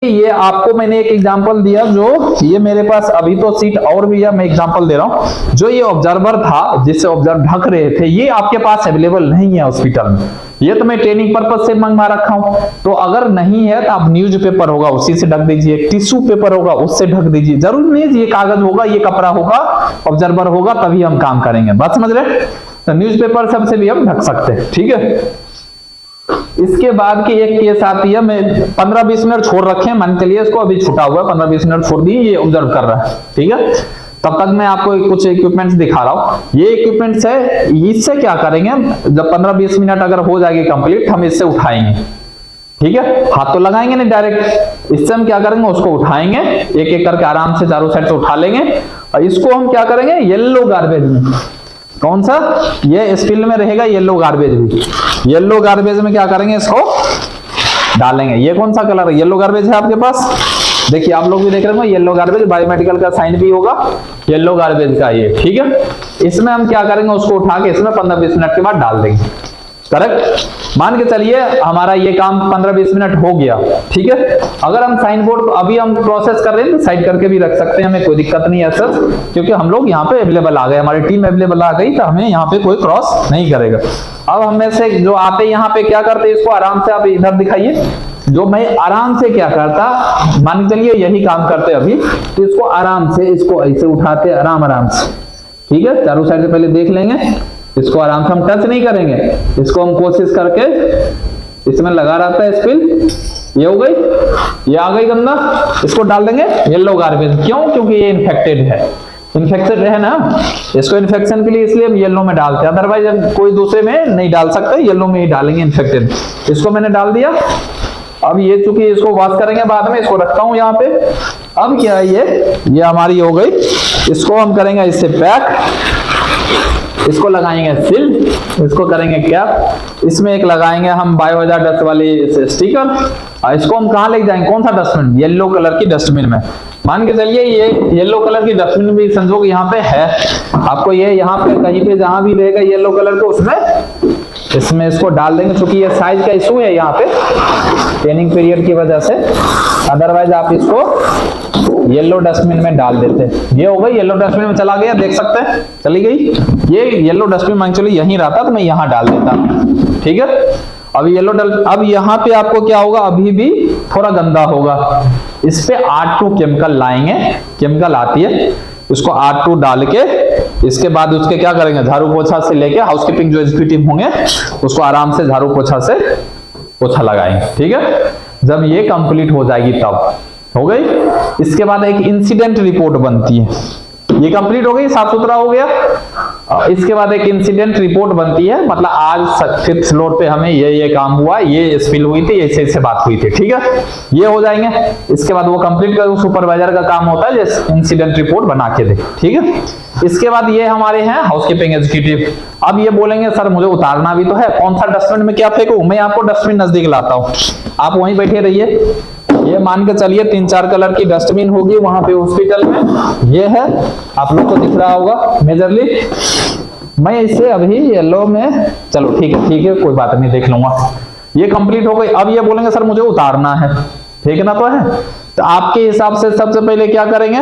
ये आपको मैंने एक एग्जांपल दिया, जो ये मेरे पास अभी तो सीट और भी है, मैं एग्जांपल दे रहा हूं। जो ये ऑब्जर्वर था जिससे ऑब्जर्व ढक रहे थे, ये आपके पास अवेलेबल नहीं है हॉस्पिटल में। ये तो मैं ट्रेनिंग पर्पज से मंगवा रखा हूं। तो अगर नहीं है तो आप न्यूज पेपर होगा उसी से ढक दीजिए, टिश्यू पेपर होगा उससे ढक दीजिए। जरूर नहीं ये कागज होगा, ये कपड़ा होगा, ऑब्जर्वर होगा, तभी हम काम करेंगे। बात समझ रहे? तो न्यूज पेपर सबसे भी हम ढक सकते हैं। ठीक है, इसके बाद की एक केस आती है, मैं 15-20 मिनट छोड़ रखे, मान चलिए इसको अभी छुटा हुआ है, 15-20 मिनट छोड़ दिए, ये ऑब्जर्व कर रहा है। ठीक है, तब तक मैं आपको कुछ इक्विपमेंट्स दिखा रहा हूं। ये इक्विपमेंट्स है, इससे क्या करेंगे, जब 15-20 मिनट अगर हो जाएगी कंप्लीट, हम इससे उठाएंगे। ठीक है, हाथ तो लगाएंगे नहीं डायरेक्ट, इससे हम क्या करेंगे, उसको उठाएंगे, एक एक करके आराम से चारों साइड से उठा लेंगे। और इसको हम क्या करेंगे, येलो गार्बेज में, कौन सा, ये इस फील्ड में रहेगा येलो गार्बेज भी, येलो गार्बेज में क्या करेंगे, इसको डालेंगे। ये कौन सा कलर है, येलो गार्बेज है आपके पास, देखिए आप लोग भी देख रहे हो, येलो गार्बेज, बायोमेडिकल का साइन भी होगा येलो गार्बेज का ये। ठीक है, इसमें हम क्या करेंगे, उसको उठा के इसमें 15-20 मिनट के बाद डाल देंगे। करेक्ट, मान के चलिए हमारा ये काम 15-20 मिनट हो गया। ठीक है, अगर हम साइन बोर्ड अभी हम प्रोसेस कर रहे हैं तो साइड करके भी रख सकते हैं, हमें कोई दिक्कत नहीं है सर, क्योंकि हम लोग यहाँ पे अवेलेबल आ गए, हमारी टीम अवेलेबल आ गई, तो हमें यहाँ पे कोई क्रॉस नहीं करेगा। अब हम में से जो आते यहाँ पे क्या करते, इसको आराम से आप इधर दिखाइए, जो मैं आराम से क्या करता, मान के चलिए यही काम करते अभी, तो इसको आराम से, इसको ऐसे उठाते आराम से। ठीक है, चारों साइड से पहले देख लेंगे, इसको आराम से हम टच नहीं करेंगे, इसको हम कोशिश करके इसमें लगा रहता है स्पिल, ये हो गई, ये आ गई गंदा, इसको डाल देंगे येलो गार्बेज। क्यों, क्योंकि ये इन्फेक्टेड है, इन्फेक्टेड है ना, इसको इन्फेक्शन के लिए इसलिए हम येलो में डालते हैं, अदरवाइज हम कोई दूसरे में नहीं डाल सकते, येलो में ही डालेंगे इन्फेक्टेड। इसको मैंने डाल दिया। अब ये चूंकि इसको वॉश करेंगे बाद में, इसको रखता हूं यहाँ पे। अब क्या है, ये हमारी हो गई, इसको हम करेंगे इससे पैक, इसको लगाएंगे सील, इसको करेंगे कैप, इसमें एक लगाएंगे हम बायोहजार्ड डस्ट वाली स्टिकर, और इसको हम कहाँ ले जाएंगे, कौन सा डस्टबिन, येलो कलर की डस्टबिन में। मान के चलिए ये येलो कलर की डस्टबिन भी संजोग यहाँ पे है आपको, ये यहाँ पे कहीं पे जहां भी रहेगा येलो कलर को, उसमें इसमें इसको डाल देंगे। क्योंकि ये साइज का इशू है यहाँ पे ट्रेनिंग पीरियड की वजह से, अदरवाइज आप इसको येलो डस्टबिन में डाल देते। ये हो गई, येलो डस्टबिन में चला गया, देख सकते हैं चली गई। ये येलो डस्टबिन मान चलिए यहीं रहता तो मैं यहाँ डाल देता। ठीक है, अब येलो अब यहाँ पे आपको क्या होगा, अभी भी थोड़ा गंदा होगा, इस पे R2 केमिकल लाएंगे, केमिकल आती है, इसको R2 डाल के इसके बाद उसके क्या करेंगे, झाड़ू पोछा से लेके हाउसकीपिंग जो एग्जीक्यूटिव होंगे उसको आराम से झाड़ू पोछा से पोछा लगाएंगे। ठीक है, जब ये कंप्लीट हो जाएगी तब हो गई। इसके बाद एक इंसिडेंट रिपोर्ट बनती है, ये कंप्लीट हो गई, साफ सुथरा हो गया। इसके बाद एक इंसिडेंट रिपोर्ट बनती है, मतलब आज 5th फ्लोर पे हमें ये काम हुआ, ये स्पिल हुई थी, ऐसे बात हुई थी। ठीक है, ये हो जाएंगे। इसके बाद वो कंप्लीट कर, सुपरवाइजर का काम होता है जो इंसिडेंट रिपोर्ट बना के दे। ठीक है, इसके बाद ये हमारे हैं हाउसकीपिंग एग्जीक्यूटिव। अब ये बोलेंगे सर मुझे उतारना भी तो है, कौन सा डस्टबिन में क्या फेंकूं, मैं आपको डस्टबिन नजदीक लाता हूँ, आप वहीं बैठे रहिए। ये मान के चलिए 3-4 कलर की डस्टबिन होगी वहां पे हॉस्पिटल में, ये है, आप लोग को दिख रहा होगा मेजरली। मैं इसे अभी येलो में, चलो ठीक है कोई बात नहीं, देख लूंगा। ये कंप्लीट हो गई। अब ये बोलेंगे सर मुझे उतारना है, फेंकना तो है, तो आपके हिसाब से सबसे पहले क्या करेंगे,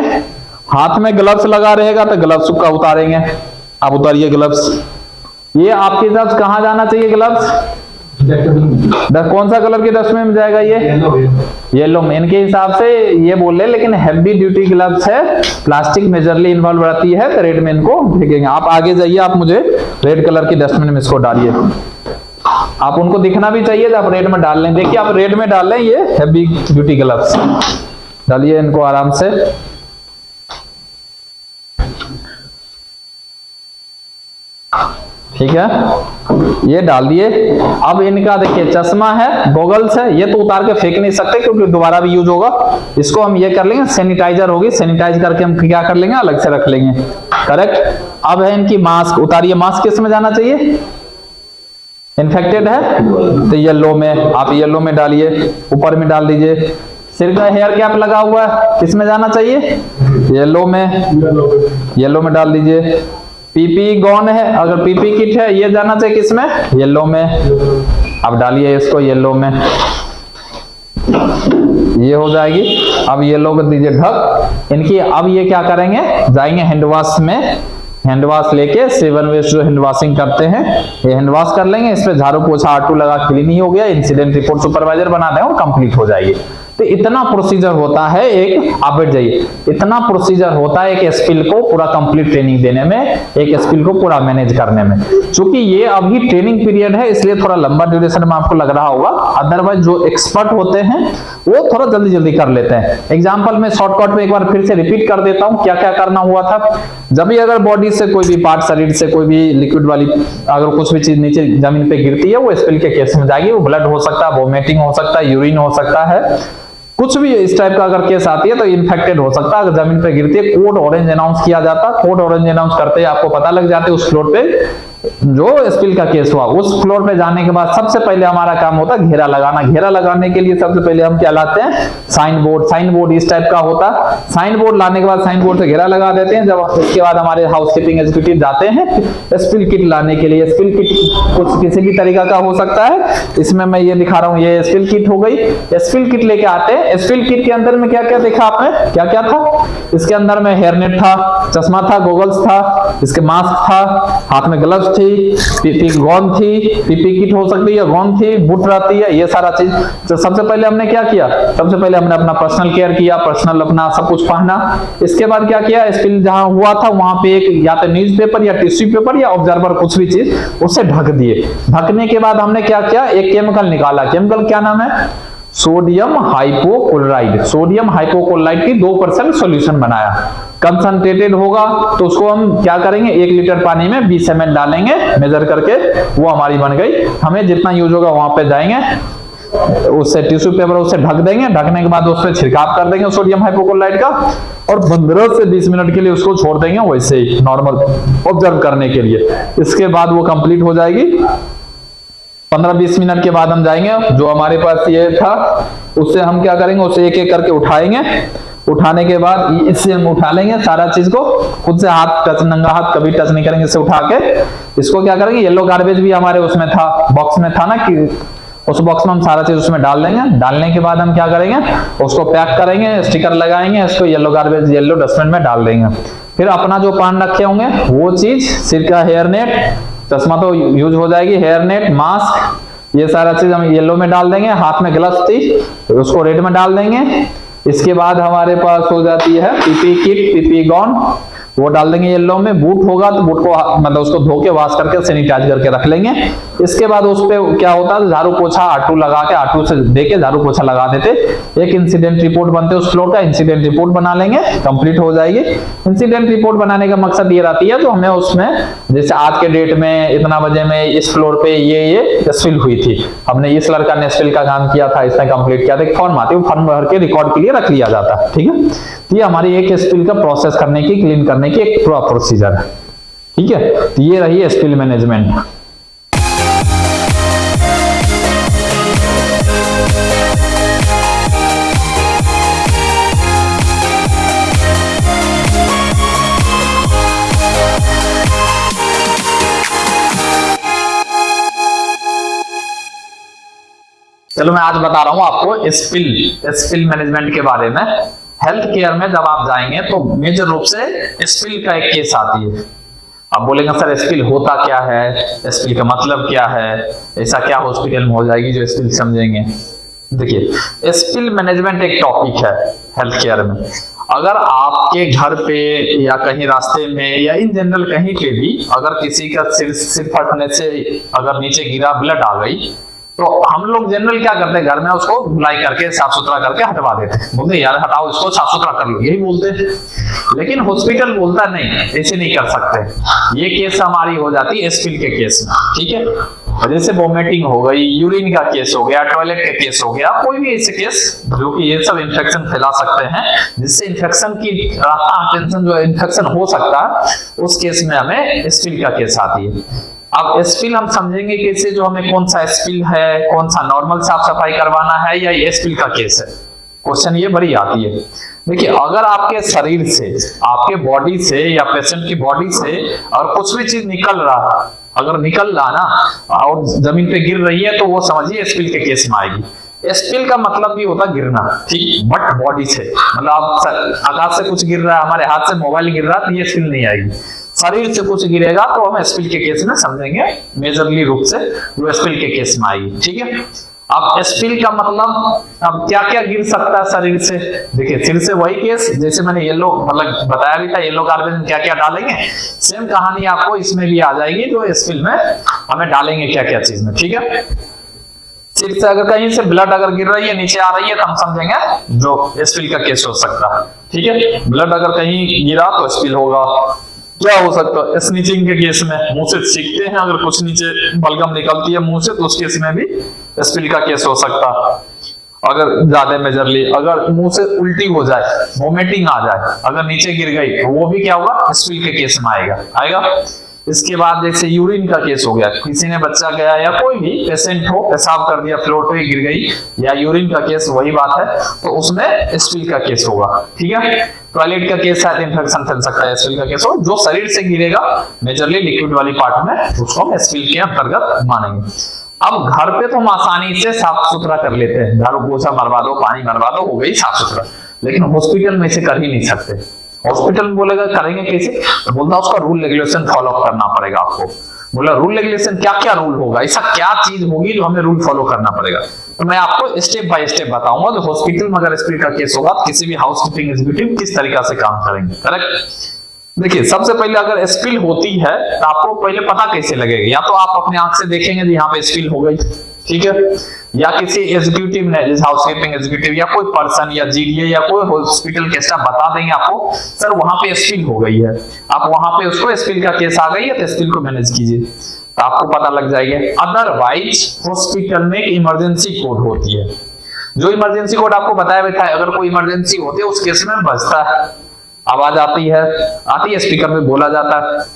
हाथ में ग्लव्स लगा रहेगा तो ग्लव्स का उतारेंगे। आप उतारिए ग्लव्स। ये आपके हिसाब से कहाँ जाना चाहिए ग्लव्स, कौन सा कलर की डस्टबिन में जाएगा, ये येलो में। इनके हिसाब से ये बोल रहे, लेकिन हैवी ड्यूटी ग्लव्स है, प्लास्टिक मेजरली इन्वॉल्व रहती है, तो रेड में इनको फेंकेंगे। आप आगे जाइए, आप मुझे रेड कलर की डस्टबिन में इसको डालिए, आप उनको दिखना भी चाहिए, आप रेड में डाल लें। देखिए आप रेड में डाल लें, ये हैवी ड्यूटी ग्लव्स डालिए इनको आराम से। ठीक है, ये डाल दिए। अब इनका देखिए चश्मा है, गॉगल्स है, ये तो उतार के फेंक नहीं सकते क्योंकि दोबारा भी यूज होगा। इसको हम ये कर लेंगे, सैनिटाइजर होगी, सैनिटाइज करके हम क्या कर लेंगे, अलग से रख लेंगे। करेक्ट। अब है इनकी मास्क, उतारिए। मास्क किस में जाना चाहिए, इन्फेक्टेड है तो येलो में, आप येलो में डालिए, ऊपर में डाल दीजिए। सिर का हेयर कैप लगा हुआ है, किस में जाना चाहिए, येलो में डाल दीजिए। पीपी गॉन है, अगर पीपी किट है ये जाना चाहिए किसमें, येलो में। अब डालिए इसको येलो में। ये हो जाएगी। अब ये लोग दीजिए ढक इनकी। अब ये क्या करेंगे, जाएंगे हैंड वॉश में, हैंड वॉश लेके 7 वेस्ट जो हैंड वॉशिंग करते हैं ये हैंड वॉश कर लेंगे। इस पे झाड़ू पोछा R2 लगा क्लीन ही हो गया, इंसिडेंट रिपोर्ट सुपरवाइजर बना दें और कंप्लीट हो जाएगी। तो इतना प्रोसीजर होता है एक, आप बैठ जाइए, इतना प्रोसीजर होता है एक स्किल को पूरा कंप्लीट ट्रेनिंग देने में, एक स्किल को पूरा मैनेज करने में। क्योंकि ये अभी ट्रेनिंग पीरियड है इसलिए थोड़ा लंबा ड्यूरेशन में आपको लग रहा होगा, अदरवाइज जो एक्सपर्ट होते हैं वो थोड़ा जल्दी जल्दी कर लेते हैं। एग्जाम्पल में शॉर्टकट में एक बार फिर से रिपीट कर देता हूं क्या क्या करना हुआ था। जब भी अगर बॉडी से कोई भी पार्ट, शरीर से कोई भी लिक्विड वाली अगर कुछ भी चीज नीचे जमीन पे गिरती है वो स्पिल के केस में जाएगी। वो ब्लड हो सकता है, वोमिटिंग हो सकता है, यूरिन हो सकता है, कुछ भी इस टाइप का अगर केस आती है तो इन्फेक्टेड हो सकता है। अगर जमीन पे गिरती है कोड ऑरेंज अनाउंस किया जाता, कोड ऑरेंज अनाउंस करते ही आपको पता लग जाते उस फ्लोर पे जो स्पिल का केस हुआ। उस फ्लोर पे जाने के बाद सबसे पहले हमारा काम होता है घेरा लगाना। घेरा लगाने के लिए सबसे पहले हम क्या लाते हैं, साइन बोर्ड। साइन बोर्ड इस टाइप का होता है। साइन बोर्ड लाने के बाद साइन बोर्ड से घेरा लगा देते हैं। जब उसके बाद हमारे हाउसकीपिंग एग्जीक्यूटिव जाते हैं स्पिल किट लाने के लिए। स्पिल किट कुछ किसी भी तरीका का हो सकता है, इसमें मैं ये दिखा रहा हूँ, ये स्पिल किट हो गई। स्पिल किट लेके आते हैं। स्पिल किट के अंदर में क्या क्या देखा आपने, क्या क्या था इसके अंदर में, हेयरनेट था, चश्मा था, गोगल्स था, इसके मास्क था, हाथ में ग्लव्स थी, पीपी गॉन थी, पीपी किट हो सकती है, गॉन थी, बूट रहती है, ये सारा चीज। तो सबसे पहले हमने क्या किया, सबसे पहले हमने अपना पर्सनल केयर किया, पर्सनल अपना सब कुछ पहना। इसके बाद क्या किया, स्पिल जहां हुआ था वहां पे एक या तो न्यूज़पेपर या टिश्यू पेपर या ऑब्जर्वर कुछ भी चीज उससे ढक दिए। ढकने के बाद हमने क्या किया, एक केमिकल निकाला। केमिकल क्या नाम है, सोडियम हाइपोक्लोराइड। सोडियम हाइपोक्लोराइड की 2% सॉल्यूशन बनाया। कंसंट्रेटेड होगा तो उसको हम क्या करेंगे, 1 लीटर पानी में 20 ml डालेंगे मेजर करके, वो हमारी बन गई। हमें जितना यूज होगा वहां पे जाएंगे, उससे टिश्यू पेपर उससे ढक देंगे। ढकने के बाद उस पर छिड़काव कर देंगे सोडियम हाइपोक्लोराइड का और 15 से 20 मिनट के लिए उसको छोड़ देंगे वैसे ही नॉर्मल ऑब्जर्व करने के लिए। इसके बाद वो कंप्लीट हो जाएगी। 15-20 मिनट के बाद हम जाएंगे, जो हमारे पास ये था उससे हम क्या करेंगे, उसे एक एक करके उठाएंगे। उठाने के बाद इससे हम उठा लेंगे सारा चीज को, खुद से हाथ टच, नंगा हाथ कभी टच नहीं करेंगे। इससे उठा के इसको क्या करेंगे, येलो गार्बेज भी हमारे उसमें था, बॉक्स में था ना, कि उस बॉक्स में हम सारा चीज उसमें डाल देंगे। डालने के बाद हम क्या करेंगे, उसको पैक करेंगे, स्टिकर लगाएंगे, इसको येलो गार्बेज येलो डस्टबिन में डाल देंगे। फिर अपना जो पान रखे होंगे वो चीज, सिर का हेयर नेट, चश्मा तो यूज हो जाएगी, हेयर नेट, मास्क, ये सारा चीज हम येलो में डाल देंगे। हाथ में ग्लव्स थी उसको रेड में डाल देंगे। इसके बाद हमारे पास हो जाती है पीपी किट, पीपी गॉन, वो डाल देंगे येलो में। बूट होगा तो बूट को मतलब उसको धो के वॉश करके सैनिटाइज करके रख लेंगे। इसके बाद उस पे क्या होता है, झाड़ू पोछा R2 लगा के, R2 से देके झाड़ू पोछा लगा देते। एक इंसिडेंट रिपोर्ट बनते उस फ्लोर का, इंसिडेंट रिपोर्ट बना लेंगे, कंप्लीट हो जाएगी। इंसिडेंट रिपोर्ट बनाने का मकसद ये रहती है, तो हमें उसमें जैसे आज के डेट में इतना बजे में इस फ्लोर पे ये स्पिल हुई थी, हमने इस लड़का ने स्पिल का काम किया था, इसने कंप्लीट किया था, एक फॉर्म आती है, वो फॉर्म भर के रिकॉर्ड के लिए रख लिया जाता है। ठीक है, ये हमारी एक स्पिल का प्रोसेस करने की, क्लीन करने की एक पूरा प्रोसीजर है। ठीक है, तो ये रही स्पिल मैनेजमेंट। चलो मैं आज बता रहा हूं आपको स्पिल मैनेजमेंट के बारे में। हेल्थ केयर में जब आप जाएंगे तो मेजर रूप से स्पिल का एक केस आती है। आप बोलेंगे सर स्पिल होता क्या है, स्पिल का मतलब क्या है, ऐसा क्या हॉस्पिटल में हो जाएगी जो स्पिल समझेंगे। देखिए, स्पिल मैनेजमेंट एक टॉपिक है हेल्थ केयर में। अगर आपके घर पे या कहीं रास्ते में या इन जनरल कहीं पे भी अगर किसी का सिर फटने से अगर नीचे गिरा, ब्लड आ गई, तो हम लोग जनरल क्या करते हैं, घर में उसको धुलाई करके साफ सुथरा करके हटवा देते हैं। बोलते यार हटाओ इसको, साफ सुथरा कर लो, यही बोलते हैं। लेकिन हॉस्पिटल बोलता नहीं, ऐसे नहीं कर सकते। ये केस हमारी हो जाती है स्पिल के केस में। ठीक है, जैसे वोमिटिंग हो गई, यूरिन का केस हो गया, टॉयलेट का केस हो गया, कोई भी ऐसे केस जो कि ये सब इन्फेक्शन फैला सकते हैं, जिससे इन्फेक्शन की टेंशन जो इन्फेक्शन हो सकता है, उस केस में हमें स्पिल का केस आती है। अब स्पिल हम समझेंगे कैसे, जो हमें कौन सा स्पिल है, कौन सा नॉर्मल साफ सफाई करवाना है, या ये स्पिल का केस है। क्वेश्चन ये बड़ी आती है। देखिए, अगर आपके शरीर से, आपके बॉडी से या पेशेंट की बॉडी से और कुछ भी चीज निकल रहा है, अगर निकल रहा ना और जमीन पे गिर रही है, तो वो समझिए स्पिल के केस में आएगी। स्पिल का मतलब भी होता गिरना, ठीक, बट बॉडी से, मतलब आप आकाश से कुछ गिर रहा है, हमारे हाथ से मोबाइल गिर रहा है, तो ये स्पिल नहीं आएगी। शरीर से कुछ गिरेगा तो हम स्पिल के केस में समझेंगे, मेजरली रूप से वो स्पिल के केस में आएगी, ठीक है। अब स्पिल का मतलब अब क्या क्या गिर सकता है शरीर से, देखिए सिर से वही केस जैसे मैंने येलो मतलब बताया भी था, येलो गार्बेज क्या क्या डालेंगे, सेम कहानी आपको इसमें भी आ जाएगी, जो स्पिल में हमें डालेंगे क्या क्या चीज में, ठीक है। सिर से अगर कहीं से ब्लड अगर गिर रही है, नीचे आ रही है, तो हम समझेंगे जो स्पिल का केस हो सकता है, ठीक है। ब्लड अगर कहीं गिरा तो स्पिल होगा। क्या हो सकता है स्नीचिंग के केस में, मुंह से छींकते हैं, अगर कुछ नीचे बलगम निकलती है मुंह से, तो उस केस में भी स्पिल का केस हो सकता है। अगर ज्यादा मेजरली अगर मुंह से उल्टी हो जाए, वोमिटिंग आ जाए, अगर नीचे गिर गई, तो वो भी क्या होगा, स्पिल के केस में आएगा। इसके बाद जैसे यूरिन का केस हो गया, किसी ने बच्चा गया या कोई भी पेशेंट हो, पेशाब कर दिया, फ्लोर पे गिर गई, या यूरिन का केस वही बात है, तो उसमें स्पिल का केस होगा, ठीक है। टॉयलेट का केस है, इन्फेक्शन फैल सकता है, स्पिल का केस हो। जो शरीर से गिरेगा मेजरली लिक्विड वाली पार्ट में, उसको हम स्पिल के अंतर्गत मानेंगे। अब घर पे तो हम आसानी से साफ सुथरा कर लेते हैं, झाड़ू पोछा मरवा दो, पानी मरवा दो, हो गई साफ सुथरा, लेकिन हॉस्पिटल में इसे कर ही नहीं सकते। हॉस्पिटल में बोलेगा करेंगे कैसे, तो बोलता उसका रूल रेगुलेशन फॉलो करना पड़ेगा आपको। बोला रूल रेगुलेशन क्या क्या रूल होगा, ऐसा क्या चीज होगी जो हमें रूल फॉलो करना पड़ेगा, तो मैं आपको स्टेप बाय स्टेप बताऊंगा। तो हॉस्पिटल में अगर स्पिल का केस होगा, किसी भी हाउसकीपिंग एग्जीक्यूटिव किस तरीका से काम करेंगे, करेक्ट। देखिए सबसे पहले अगर स्पिल होती है तो आपको पहले पता कैसे लगेगा, या तो आप अपने आंख से देखेंगे यहाँ पे स्पिल हो गई, ठीक है, या किसी एग्जीक्यूटिव ने, जैसे हाउसकीपिंग एग्जीक्यूटिव या कोई पर्सन या जीडीए या कोई हॉस्पिटल के स्टाफ बता देंगे आपको, सर वहां पे स्पिल हो गई है, आप वहां पे उसको स्पिल का केस आ गई है तो स्पिल को मैनेज कीजिए, तो आपको पता लग जाएगा। अदरवाइज हॉस्पिटल में एक इमरजेंसी कोड होती है, जो इमरजेंसी कोड आपको बताया हुआ था, अगर कोई इमरजेंसी होती है उस केस में बजता है, आवाज आती है स्पीकर में बोला जाता है।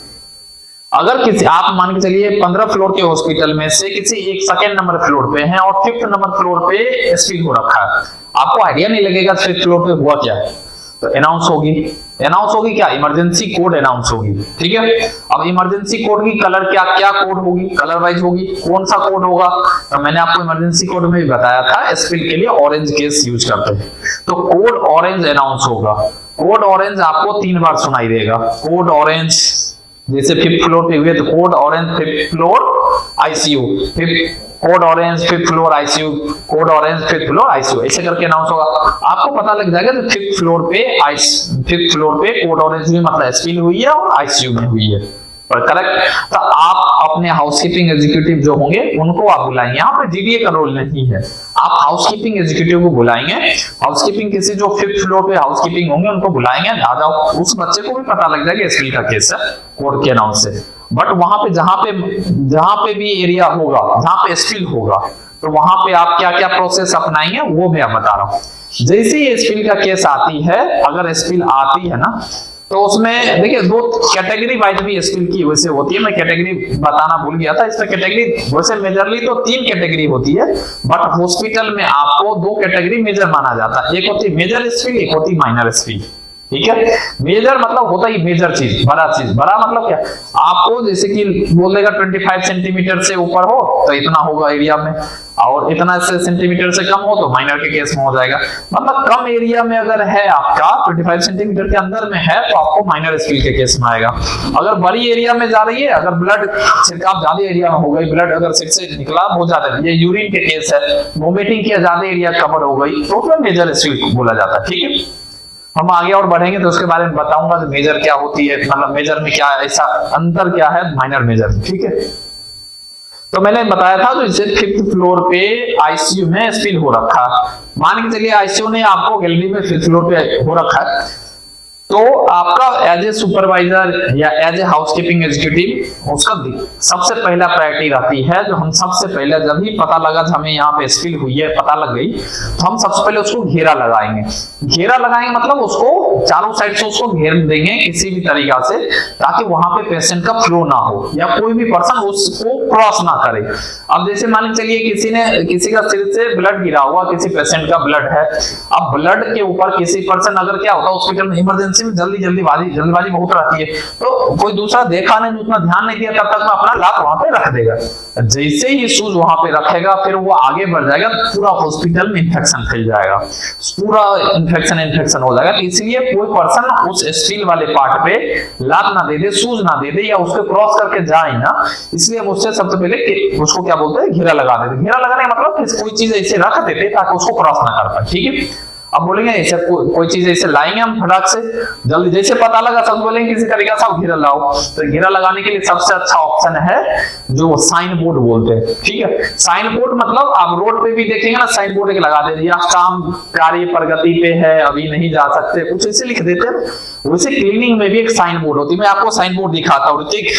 अगर किसी आप मान के चलिए 15 फ्लोर के हॉस्पिटल में से किसी एक सेकंड नंबर फ्लोर पे हैं और 5th नंबर फ्लोर पे स्पिल हो रखा है, आपको आइडिया नहीं लगेगा 5th फ्लोर पे हुआ क्या है, तो अनाउंस होगी क्या, इमरजेंसी कोड अनाउंस होगी, ठीक है। अब इमरजेंसी कोड की कलर क्या कोड होगी, कलर वाइज होगी, कौन सा कोड होगा, तो मैंने आपको इमरजेंसी कोड में भी बताया था, स्पिल के लिए ऑरेंज केस यूज करते हैं, तो कोड ऑरेंज अनाउंस होगा। कोड ऑरेंज आपको 3 बार सुनाई देगा, कोड ऑरेंज, जैसे 5th फ्लोर पे हुए तो code orange 5th floor ICU, code orange 5th floor ICU, code orange 5th floor ICU, ऐसे करके अनाउंस होगा, आपको पता लग जाएगा तो 5th फ्लोर पे कोड ऑरेंज में मतलब स्पिल हुई है और आईसीयू में हुई है, करेक्ट। तो आप अपने हाउसकीपिंग एग्जीक्यूटिव जो होंगे उनको आप बुलाएंगे, यहाँ पे जीडीए का रोल नहीं है, आप हाउसकीपिंग एग्जीक्यूटिव को बुलाएंगे, हाउसकीपिंग किसी जो 5th फ्लोर पे हाउसकीपिंग होंगे उनको बुलाएंगे, आ जाओ, उस बच्चे को भी पता लग जाएगा स्पिल का केस है कोड के अनाउंस से। बट वहां पे जहां पे भी एरिया होगा जहां पे स्पिल होगा, तो वहां पे आप क्या क्या प्रोसेस अपनाएंगे वो मैं बता रहा हूँ। जैसे ही स्पिल का केस आती है, अगर स्पिल आती है ना, तो उसमें देखिए 2 कैटेगरी वाइज भी स्किल की वैसे होती है, मैं कैटेगरी बताना भूल गया था, इसमें कैटेगरी वैसे मेजरली तो 3 कैटेगरी होती है, बट हॉस्पिटल में आपको 2 कैटेगरी मेजर माना जाता है, एक होती है मेजर स्किल, एक होती माइनर स्किल, ठीक है। मेजर मतलब होता ही मेजर चीज, बड़ा चीज, बड़ा मतलब क्या, आपको जैसे कि बोल देगा 25 सेंटीमीटर से ऊपर हो तो इतना होगा एरिया में, और इतना सेंटीमीटर से कम हो तो माइनर के केस में हो जाएगा, मतलब कम एरिया में अगर है आपका 25 सेंटीमीटर के अंदर में है तो आपको माइनर स्किल के केस में आएगा। अगर बड़ी एरिया में जा रही है, अगर ब्लड छिड़काव ज्यादा एरिया में हो गई, ब्लड अगर सिर से निकला बहुत ज्यादा, ये यूरिन के केस है, वोमिटिंग किया ज्यादा एरिया कवर हो गई, तो उसमें मेजर स्किल बोला जाता है, ठीक है। हम आगे और बढ़ेंगे तो उसके बारे में बताऊंगा मेजर क्या होती है, मतलब मेजर में क्या ऐसा अंतर क्या है माइनर मेजर, ठीक है। तो मैंने बताया था तो इसे 5th फ्लोर पे आईसीयू में स्पिल हो रखा, मान के चलिए आईसीयू ने आपको गैलरी में 5th फ्लोर पे हो रखा है, तो आपका एज ए सुपरवाइजर या एज ए हाउसकीपिंग एग्जीक्यूटिव उसका सबसे पहला प्रायोरिटी रहती है, जो हम सबसे पहले जब भी पता लगा हमें यहाँ पे स्पिल हुई है, पता लग गई, तो हम सबसे पहले उसको घेरा लगाएंगे। घेरा लगाएंगे मतलब उसको चारों साइड से उसको घेर देंगे किसी भी तरीका से, ताकि वहां पे पेशेंट का फ्लो ना हो या कोई भी पर्सन उसको क्रॉस ना करे। अब जैसे मान के चलिए किसी का सिर से ब्लड गिरा हुआ, किसी पेशेंट का ब्लड है, अब ब्लड के ऊपर किसी पर्सन अगर क्या होता है हॉस्पिटल में इमरजेंसी इमरजेंसी में जल्दीबाजी बहुत रहती है, तो कोई दूसरा देखा नहीं, उतना ध्यान नहीं दिया, तब तक में अपना लात वहां पे रख देगा। जैसे ही शूज वहां पे रखेगा फिर वो आगे बढ़ जाएगा, पूरा हॉस्पिटल में इंफेक्शन फैल जाएगा, पूरा इंफेक्शन हो जाएगा। तो इसलिए कोई पर्सन उस स्टील वाले पार्ट पे लात ना दे दे, शूज ना दे दे, या उसको क्रॉस करके जाए ना, इसलिए हम उससे सबसे पहले उसको क्या बोलते हैं, घेरा लगा देते। घेरा लगाने का मतलब कोई चीज ऐसे रख देते ताकि उसको क्रॉस ना कर पाए, ठीक है। अब बोलेंगे ऐसे कोई चीज ऐसे लाएंगे हम फटाक से, जल्दी जैसे पता लगा सब बोलेंगे किसी तरीका से घेरा लाओ। तो घेरा लगाने के लिए सबसे अच्छा ऑप्शन है जो साइन बोर्ड बोलते हैं, ठीक है। साइन बोर्ड मतलब आप रोड पे भी देखेंगे ना, साइन बोर्ड एक लगा देते, यह काम कार्य प्रगति पे है, अभी नहीं जा सकते, कुछ ऐसे लिख देते हैं। वैसे क्लीनिंग में भी एक साइन बोर्ड होती है, मैं आपको साइन बोर्ड दिखाता हूँ, ठीक,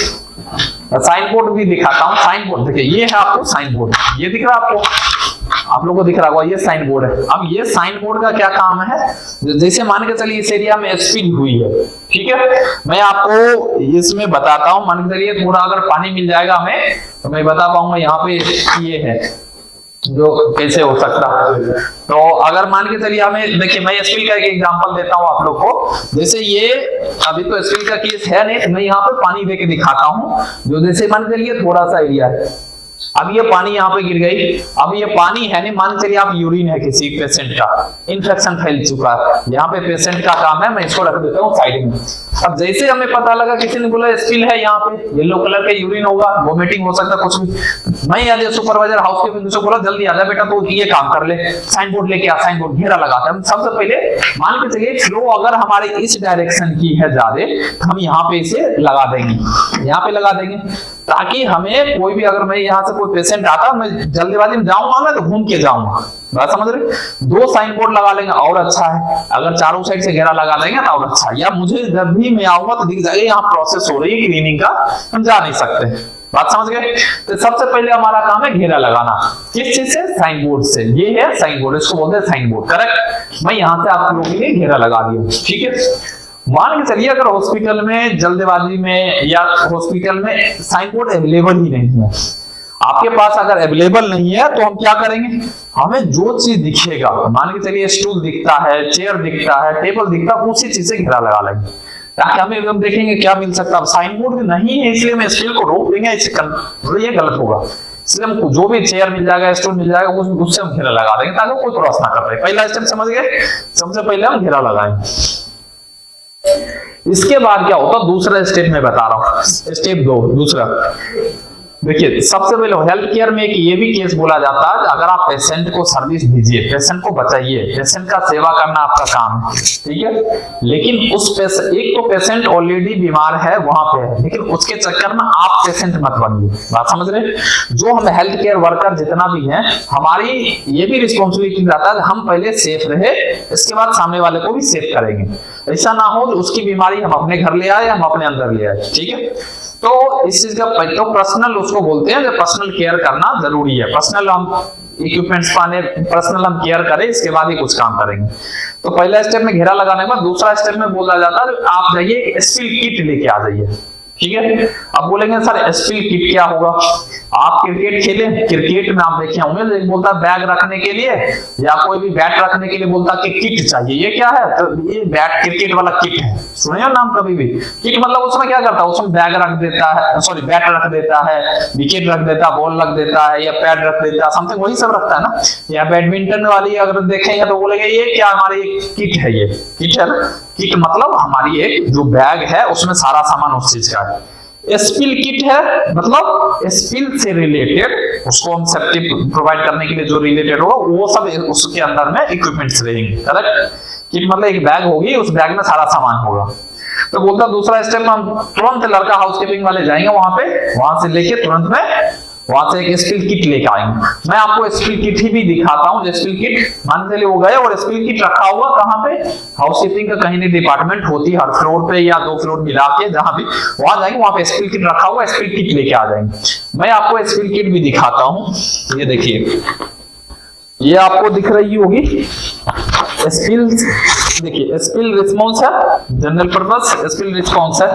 साइन बोर्ड भी दिखाता हूँ। साइन बोर्ड देखिए, ये है आपको साइन बोर्ड, ये दिख रहा है आपको, आप लोगों को दिख रहा होगा, ये साइन बोर्ड है। अब ये साइन बोर्ड का क्या काम है, जैसे मान के चलिए इस एरिया में स्पिल हुई है, ठीक है, मैं आपको इसमें बताता हूँ। मान के चलिए थोड़ा अगर पानी मिल जाएगा हमें तो मैं बता पाऊंगा यहाँ पे ये है जो कैसे हो सकता है। तो अगर मान के चलिए हमें, देखिए मैं स्पिल का एक एग्जांपल देता हूँ आप लोग को। जैसे ये अभी तो स्पिल का केस है नहीं, तो मैं यहाँ पे पानी दे के दिखाता हूँ। जो जैसे मान के चलिए थोड़ा सा एरिया है, अब ये पानी यहाँ पे गिर गई, अब ये पानी है नहीं, मान चलिए आप यूरिन है किसी पेशेंट का, इन्फेक्शन फैल चुका है, यहाँ पे पेशेंट का काम है, मैं इसको रख देता हूँ साइड में। अब जैसे हमें पता लगा किसी ने बोला स्पिल है यहाँ पे, येलो कलर का यूरिन होगा, वोमिटिंग हो सकता है, कुछ भी, मैं या सुपरवाइजर हाउसकीपिंग से बोला जल्दी आ जा बेटा, तो ये काम कर ले, साइन बोर्ड लेके आ, साइन बोर्ड घेरा लगाते हैं। हम सबसे पहले मान के चलिए फ्लो अगर हमारे इस डायरेक्शन की है ज्यादा, तो हम यहाँ पे इसे लगा देंगे, यहाँ पे लगा देंगे, ताकि हमें कोई भी, अगर मैं यहाँ से कोई पेशेंट आता, मैं जल्दीबाजी में जाऊंगा ना तो घूम के जाऊंगा, बात समझ रहे। दो साइन बोर्ड लगा लेंगे और अच्छा है, अगर चारों साइड से घेरा लगा देंगे तो और अच्छा है, या मुझे जब भी मैं आऊंगा तो दिख जाएगा यहाँ प्रोसेस हो रही है क्लीनिंग का, हम जा नहीं सकते, बात समझ गए। तो सबसे पहले हमारा काम है घेरा लगाना, किस चीज से, साइन बोर्ड से। ये है साइन बोर्ड, इसको बोलते हैं साइन बोर्ड, करेक्ट। मैं यहाँ से आप लोगों के लिए घेरा लगा दिया, ठीक है। मान के चलिए अगर हॉस्पिटल में जल्दबाजी में या हॉस्पिटल में साइन बोर्ड अवेलेबल ही नहीं है, आपके पास अगर अवेलेबल नहीं है तो हम क्या करेंगे, हमें जो चीज दिखेगा, मान के चलिए स्टूल दिखता है, चेयर दिखता है, टेबल दिखता है, उसी चीज से घेरा लगा लेंगे, ताकि हमें एकदम देखेंगे क्या मिल सकता है। साइन बोर्ड नहीं है इसलिए मैं स्टील को रोक देंगे, ये गलत होगा। इसलिए हमको जो भी चेयर मिल जाएगा, स्टूल मिल जाएगा, उससे हम घेरा लगा देंगे ताकि कोई क्रॉस ना कर पाए। पहला स्टेप समझ गए, सबसे पहले हम घेरा लगाएंगे। इसके बाद क्या होता है, दूसरा स्टेप में बता रहा हूं, स्टेप 2 दूसरा। देखिए सबसे पहले हेल्थ केयर में एक ये भी केस बोला जाता है, अगर आप पेशेंट को सर्विस दीजिए, पेशेंट को बचाइए, पेशेंट का सेवा करना आपका काम है, ठीक है। लेकिन उस पेशेंट, एक तो पेशेंट ऑलरेडी बीमार है वहां पे है, लेकिन उसके चक्कर में आप पेशेंट मत बनिए, बात समझ रहे। जो हम हेल्थ केयर वर्कर जितना भी है, हमारी ये भी रिस्पॉन्सिबिलिटी रहता है हम पहले सेफ रहे, इसके बाद सामने वाले को भी सेफ करेंगे। ऐसा ना हो उसकी बीमारी हम अपने घर ले आए, हम अपने अंदर ले आए, ठीक है। तो इस चीज का तो पर्सनल उसको बोलते हैं, पर्सनल केयर करना जरूरी है। पर्सनल हम इक्विपमेंट्स पाने, पर्सनल हम केयर करें, इसके बाद ही कुछ काम करेंगे। तो पहला स्टेप में घेरा लगाने के बाद दूसरा स्टेप में बोला जाता है आप जाइए स्पिल किट लेके आ जाइए, ठीक है। अब बोलेंगे सर स्पिल किट क्या होगा, आप क्रिकेट खेले, क्रिकेट में आप देखे होंगे एक बोलता है बैग रखने के लिए, या कोई भी बैट रखने के लिए बोलता है कि किट चाहिए, ये क्या है, तो ये बैट क्रिकेट वाला किट है, सुने हो नाम कभी भी। किट मतलब उसमें क्या करता है, उसमें बैग रख देता है, सॉरी बैट रख देता है, विकेट रख देता है, बॉल रख देता है, या पैड रख देता है, समथिंग वही सब रखता है ना। या बैडमिंटन वाली अगर देखेंगे तो बोलेंगे ये क्या, हमारी किट है, ये किट है। किट मतलब हमारी एक जो बैग है उसमें सारा सामान उस चीज का है। स्पिल किट है मतलब स्पिल से रिलेटेड, उसको हम सेफ्टी प्रोवाइड करने के लिए जो रिलेटेड होगा वो सब उसके अंदर में इक्विपमेंट्स रहेंगे, करेक्ट। किट मतलब एक बैग होगी, उस बैग में सारा सामान होगा। तो बोलता दूसरा स्टेप में हम तुरंत लड़का हाउसकीपिंग वाले जाएंगे वहां पे, वहां से लेके तुरंत में वहां से एक स्पिल किट लेके आएंगे। मैं आपको स्पिल किट ही भी दिखाता हूँ। स्पिल किट मान के लिए वो गए और स्पिल किट रखा हुआ कहाँ पे, हाउसकीपिंग का कहीं नहीं डिपार्टमेंट होती है हर फ्लोर पे या 2 फ्लोर मिला के, जहां भी वहां जाएंगे वहां पे स्पिल किट रखा हुआ, स्पिल किट लेके आ जाएंगे। मैं आपको स्पिल किट भी दिखाता हूँ, ये देखिए, ये आपको दिख रही होगी, स्पिल, देखिए स्पिल रिस्पॉन्स है, जनरल पर्पस स्पिल रिस्पॉन्स है।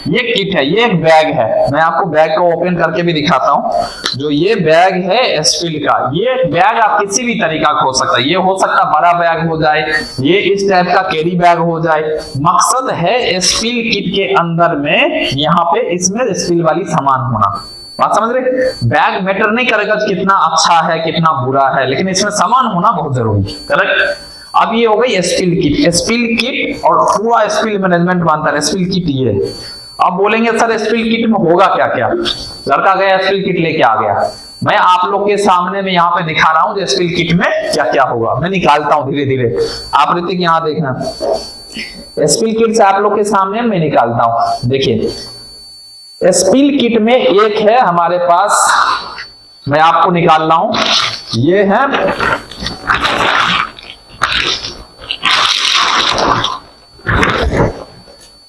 ये किट है, ये एक बैग है, मैं आपको बैग को ओपन करके भी दिखाता हूं। जो ये बैग है स्पिल का, ये बैग आप किसी भी तरीका का हो सकता है, ये हो सकता है बड़ा बैग हो जाए, ये इस टाइप का कैरी बैग हो जाए। मकसद है स्पिल किट के अंदर में यहाँ पे इसमें स्पिल वाली सामान होना। बात समझ रहे? बैग मैटर नहीं करेगा कितना अच्छा है कितना बुरा है, लेकिन इसमें सामान होना बहुत जरूरी है। करेक्ट? अब ये हो गई स्पिल किट। स्पिल किट और पूरा स्पिल मैनेजमेंट मानता है स्पिल किट ये। अब बोलेंगे सर स्पिल किट में होगा क्या क्या? लड़का गया स्पिल किट लेके आ गया, मैं आप लोग के सामने में यहाँ पे दिखा रहा हूँ स्पिल किट में क्या क्या होगा। मैं निकालता हूँ धीरे धीरे, आप ऋतिक यहाँ देखना, स्पिल किट से आप लोग के सामने मैं निकालता हूँ। देखिए स्पिल किट में एक है हमारे पास, मैं आपको निकाल रहा हूं,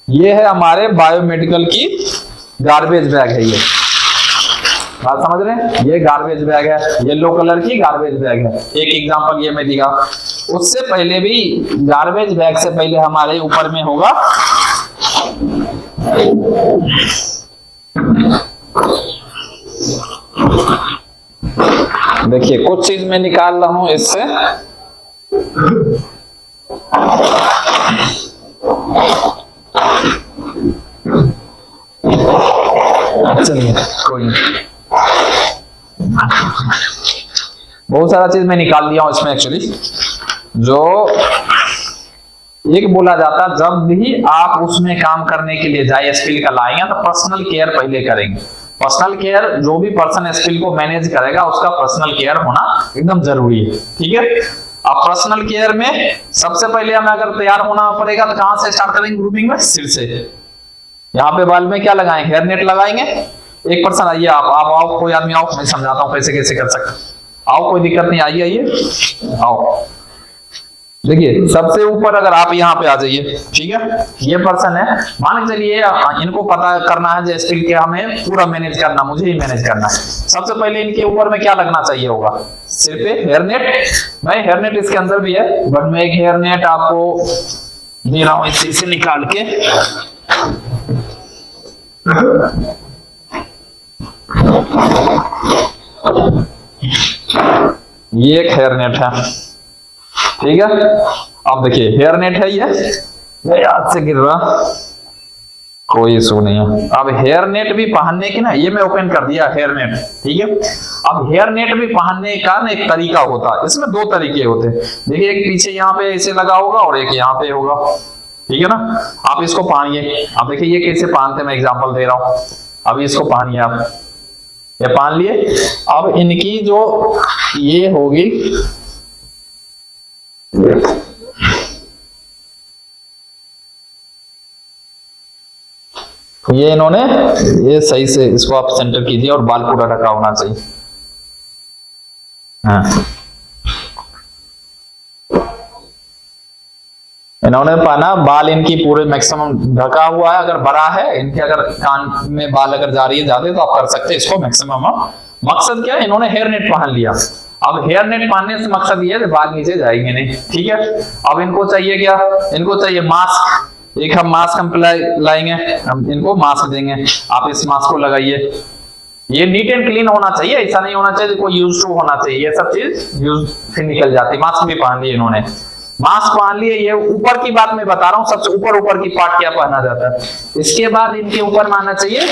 ये है हमारे बायोमेडिकल की गार्बेज बैग है। ये बात समझ रहे हैं? ये गार्बेज बैग है, येलो कलर की गार्बेज बैग है। एक एग्जांपल ये मैं दिखा, उससे पहले भी गार्बेज बैग से पहले हमारे ऊपर में होगा देखिए कुछ चीज मैं निकाल रहा हूं इससे। चलिए कोई नहीं, बहुत सारा चीज मैं निकाल दिया हूं इसमें। एक्चुअली जो एक बोला जाता है जब भी आप उसमें काम करने के लिए जाए स्किल का लाएंगे तो पर्सनल केयर पहले करेंगे। पर्सनल केयर, जो भी पर्सन स्किल को मैनेज करेगा उसका पर्सनल केयर होना एकदम जरूरी है। ठीक है? अब पर्सनल केयर में सबसे पहले हमें अगर तैयार होना पड़ेगा तो कहां से स्टार्ट करेंगे? ग्रूमिंग में सिर से। यहाँ पे बाल में क्या लगाएंगे? हेयर नेट लगाएंगे। एक पर्सन आइए, आप आओ, कोई आदमी आओ, मैं समझाता हूँ कैसे कैसे कर सकते। आओ, कोई दिक्कत नहीं, आइए आइए आओ। देखिए सबसे ऊपर अगर आप यहाँ पे आ जाइए, ठीक है, ये पर्सन है, मान के चलिए इनको पता करना है जो स्किल के हमें पूरा मैनेज करना, मुझे ही मैनेज करना है। सबसे पहले इनके ऊपर में क्या लगना चाहिए होगा? सिर पे हेयर नेट। मैं हेयर नेट इसके अंदर भी है, बट मैं एक हेयर नेट आपको दे रहा हूँ इसे निकाल के। ये एक हेयर नेट है, ठीक है। अब देखिए हेयर नेट है, ये याद से गिर रहा, कोई इशू नहीं है। अब हेयर नेट भी पहनने की ना, ये मैं ओपन कर दिया हेयर नेट, ठीक है। अब हेयर नेट भी पहनने का ना एक तरीका होता है, इसमें दो तरीके होते हैं। देखिए एक पीछे यहाँ पे ऐसे लगा होगा और एक यहाँ पे होगा, ठीक है ना। आप इसको पहनिए। अब देखिए ये कैसे पहनते, मैं एग्जांपल दे रहा हूँ। अब इसको पहनिए आप, ये पहन लिए। अब इनकी जो ये होगी, ये इन्होंने ये सही से इसको आप सेंटर कीजिए और बाल पूरा ढका होना चाहिए। हाँ, इन्होंने पाना बाल इनकी पूरे मैक्सिमम ढका हुआ है। अगर बड़ा है इनके, अगर कान में बाल अगर जा रही है ज्यादा, तो आप कर सकते हैं इसको मैक्सिमम। मकसद क्या है, इन्होंने हेयर नेट पहन लिया। अब हेयर नेट पहनने से मकसद ये है बाल नीचे जाएंगे नहीं, ठीक है। अब इनको चाहिए क्या? इनको चाहिए मास्क। एक हम मास्क हम लाएंगे, हम इनको मास्क देंगे। आप इस मास्क को लगाइए। ये नीट एंड क्लीन होना चाहिए, ऐसा नहीं होना चाहिए कोई यूज टू होना चाहिए, ये सब चीज यूज से निकल जाती। मास्क भी पहन लिए इन्होंने, मास्क पहन लिए। ये ऊपर की बात मैं बता रहा हूँ, सबसे ऊपर की पार्ट क्या पहना जाता है। इसके बाद इनके ऊपर में आना चाहिए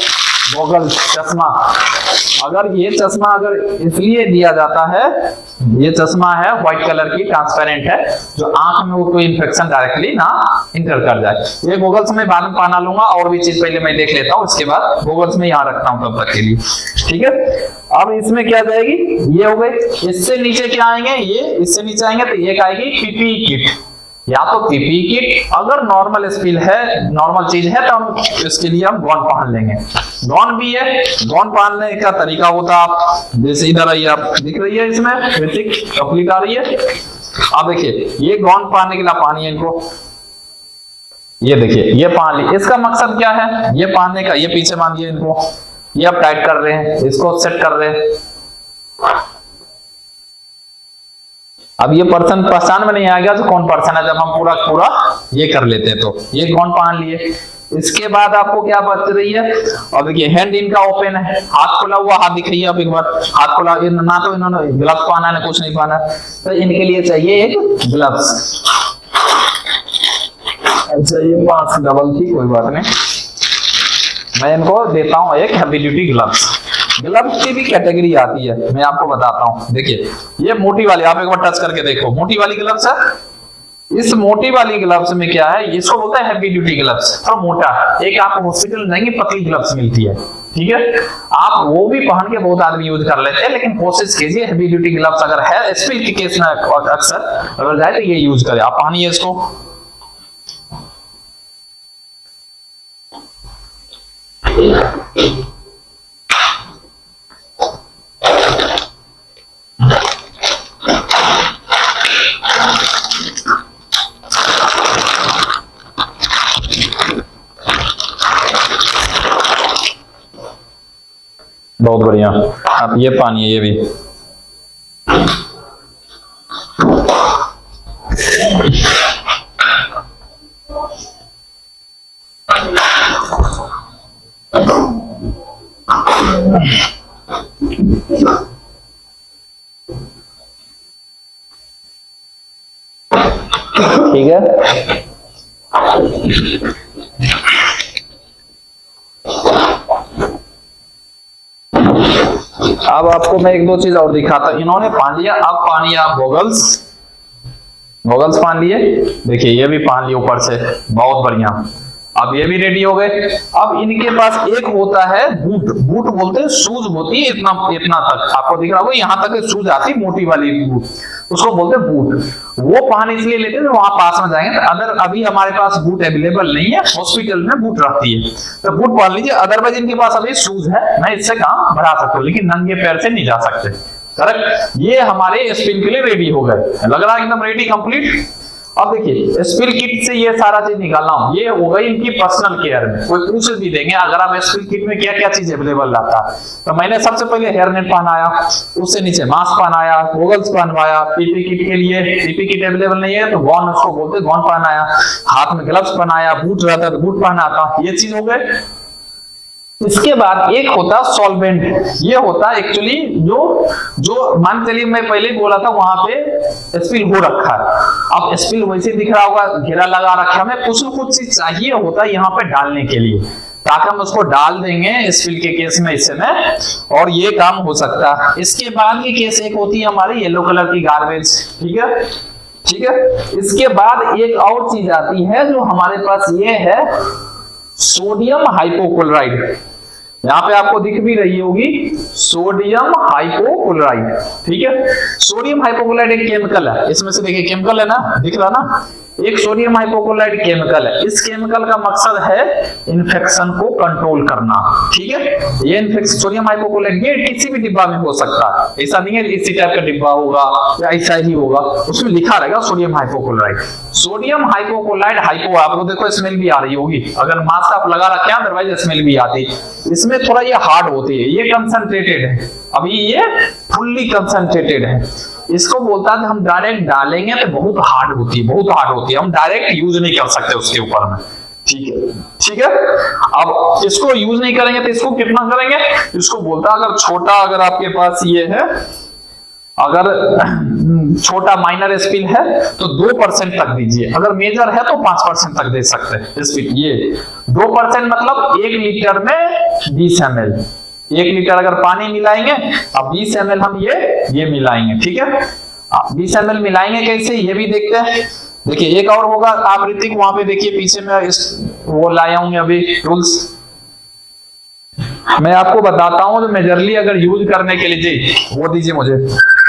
गॉगल्स, चश्मा। अगर ये चश्मा अगर इसलिए दिया जाता है, ये चश्मा है व्हाइट कलर की, ट्रांसपेरेंट है, जो आंख में वो कोई इंफेक्शन डायरेक्टली ना इंटर कर जाए। ये गॉगल्स में बाद में पहना लूंगा, और भी चीज पहले मैं देख लेता हूँ, इसके बाद गॉगल्स में यहाँ रखता हूँ तब तक के लिए, ठीक है। अब इसमें क्या जाएगी, ये हो गई। इससे नीचे क्या आएंगे, ये इससे नीचे आएंगे तो ये आएगी पीपीई किट, या तो पीपीई किट। अगर नॉर्मल स्किल है, नॉर्मल चीज है, तो हम इसके लिए हम गॉन पहन लेंगे। गॉन भी है, गॉन पहनने का तरीका होता है, आप जैसे इधर आइए, आप दिख रही है इसमें ऋतिक कंप्लीट आ रही है। अब देखिए ये गॉन पहनने के लिए पानी है इनको, ये देखिए ये पहन ली। इसका मकसद क्या है, ये पहनने का, ये पीछे बांधिए इनको, ये आप टाइट कर रहे हैं, इसको सेट कर रहे हैं। अब ये पर्सन पहचान में नहीं आएगा तो कौन पर्सन है, जब हम पूरा पूरा ये कर लेते हैं। तो ये कौन पहन लिए। इसके बाद आपको क्या बच रही है, और देखिए हैंड इनका ओपन है, हाथ खुला हुआ, हाथ दिखाइए अब एक बार, हाथ खुला, ना तो इन्होंने ग्लव्स पहना है ना कुछ नहीं पहना, तो इनके लिए चाहिए एक ग्लव्स। अच्छा ये मास्क डबल थी, कोई बात नहीं, मैं इनको देता हूं एक हेवी ड्यूटी ग्लव्स। ग्लव्स की भी कैटेगरी आती है, मैं आपको बताता हूं। देखिए ये मोटी वाली, आप एक बार टच करके देखो, मोटी वाली ग्लव्स है। इस मोटी वाली ग्लव्स में क्या है, इसको बोलते हैं हैवी ड्यूटी ग्लव्स, थोड़ा मोटा। एक आप हॉस्पिटल जाएंगे पतली ग्लव्स मिलती है, ठीक है, आप वो भी पहन के बहुत आदमी यूज कर लेते हैं, लेकिन कोशिश कीजिए हैवी ड्यूटी ग्लव्स अगर है, स्पिल के केस में अक्सर अगर जाए तो ये यूज करें। आप पहनिए इसको, बहुत बढ़िया। आप ये पानी है, ये भी ठीक है। अब आपको मैं एक दो चीज और दिखाता हूं। इन्होंने पहन लिया, अब पहन लिया गॉगल्स, गॉगल्स पहन लिए, देखिए ये भी पहन लिया ऊपर से, बहुत बढ़िया। अब ये भी रेडी हो गए। अब इनके पास एक होता है बूट, बूट बोलते हैं, शूज होती है इतना इतना तक, आपको दिख रहा होगा यहाँ तक शूज आती, मोटी वाली बूट, उसको बोलते हैं बूट। वो पहन इसलिए लेते हैं वहां पास में जाएंगे, अगर अभी हमारे पास बूट अवेलेबल नहीं है, हॉस्पिटल में बूट रहती है तो बूट पहन लीजिए। अदरवाइज इनके पास अभी शूज है, मैं इससे काम बढ़ा सकता हूँ, लेकिन नंगे पैर से नहीं जा सकते। करेक्ट, ये हमारे स्पिन के लिए रेडी हो गए, लग रहा है एकदम रेडी कंप्लीट। अब देखिए स्पिल किट से ये सारा चीज निकालना हूं, ये हो गई इनकी पर्सनल केयर में। कोई पूछ भी देंगे अगर आप स्पिल किट में क्या क्या चीज अवेलेबल रहता है, तो मैंने सबसे पहले हेयर नेट पहनाया, उससे नीचे मास्क पहनाया, गॉगल्स पहनवाया, पीपी किट के लिए पीपी किट अवेलेबल नहीं है तो गॉन उसको बोलते, गॉन पहनाया, हाथ में ग्लव्स पहनाया, बूट रहता तो बूट पहनाता, ये चीज हो गए। इसके बाद एक होता सॉल्वेंट, ये होता एक्चुअली जो मान चलिए मैं पहले ही बोला था वहां पे स्पिल हो रखा है, अब स्पिल वैसे दिख रहा होगा, घेरा लगा रखा है, हमें कुछ न कुछ चीज चाहिए होता है यहाँ पे डालने के लिए, ताकि हम उसको डाल देंगे स्पिल के केस में इससे में, और ये काम हो सकता है। इसके बाद की केस एक होती है हमारी येलो कलर की गार्बेज, ठीक है, ठीक है। इसके बाद एक और चीज आती है जो हमारे पास ये है सोडियम हाइपोक्लोराइड, यहाँ पे आपको दिख भी रही होगी सोडियम हाइपोक्लोराइड, ठीक है। सोडियम हाइपोक्लोराइड एक केमिकल है, इसमें से देखिए केमिकल है ना, दिख रहा ना, एक सोडियम हाइपोक्लोराइड केमिकल है। इस केमिकल का मकसद है इन्फेक्शन को कंट्रोल करना, ठीक है। ये इन्फेक्शन सोडियम हाइपोक्लोराइड ये किसी भी डिब्बा में हो सकता है, ऐसा नहीं है इसी टाइप का डिब्बा होगा या ऐसा ही होगा, उसमें लिखा रहेगा sodium hypochloride. Sodium hypochloride hypo, आपको देखो स्मेल भी आ रही होगी, अगर मास्क आप लगा रखे हैं अदरवाइज स्मेल भी आती। इसमें थोड़ा ये हार्ड होती है, ये कंसंट्रेटेड है, अभी ये फुल्ली कंसंट्रेटेड है। इसको बोलता है हम डायरेक्ट डालेंगे तो बहुत हार्ड होती है, बहुत हार्ड होती है, हम डायरेक्ट यूज नहीं कर सकते उसके ऊपर में, ठीक है, ठीक है। अब इसको यूज नहीं करेंगे तो इसको कितना करेंगे, इसको बोलता है अगर छोटा, अगर आपके पास ये है, अगर छोटा माइनर स्पिल है तो 2% तक दीजिए, अगर मेजर है तो 5% तक दे सकते हैं स्पिल। ये 2% मतलब 1 लीटर में 20 ml, 1 लीटर अगर पानी मिलाएंगे, अब 20 ml हम ये मिलाएंगे, ठीक है। 20 ml मिलाएंगे कैसे, ये भी देखते हैं। देखिए एक और होगा, आप ऋतिक वहां पे देखिए पीछे में वो लाए होंगे अभी रूल्स, मैं आपको बताता हूं जो मेजरली अगर यूज करने के लिए जी वो दीजिए मुझे।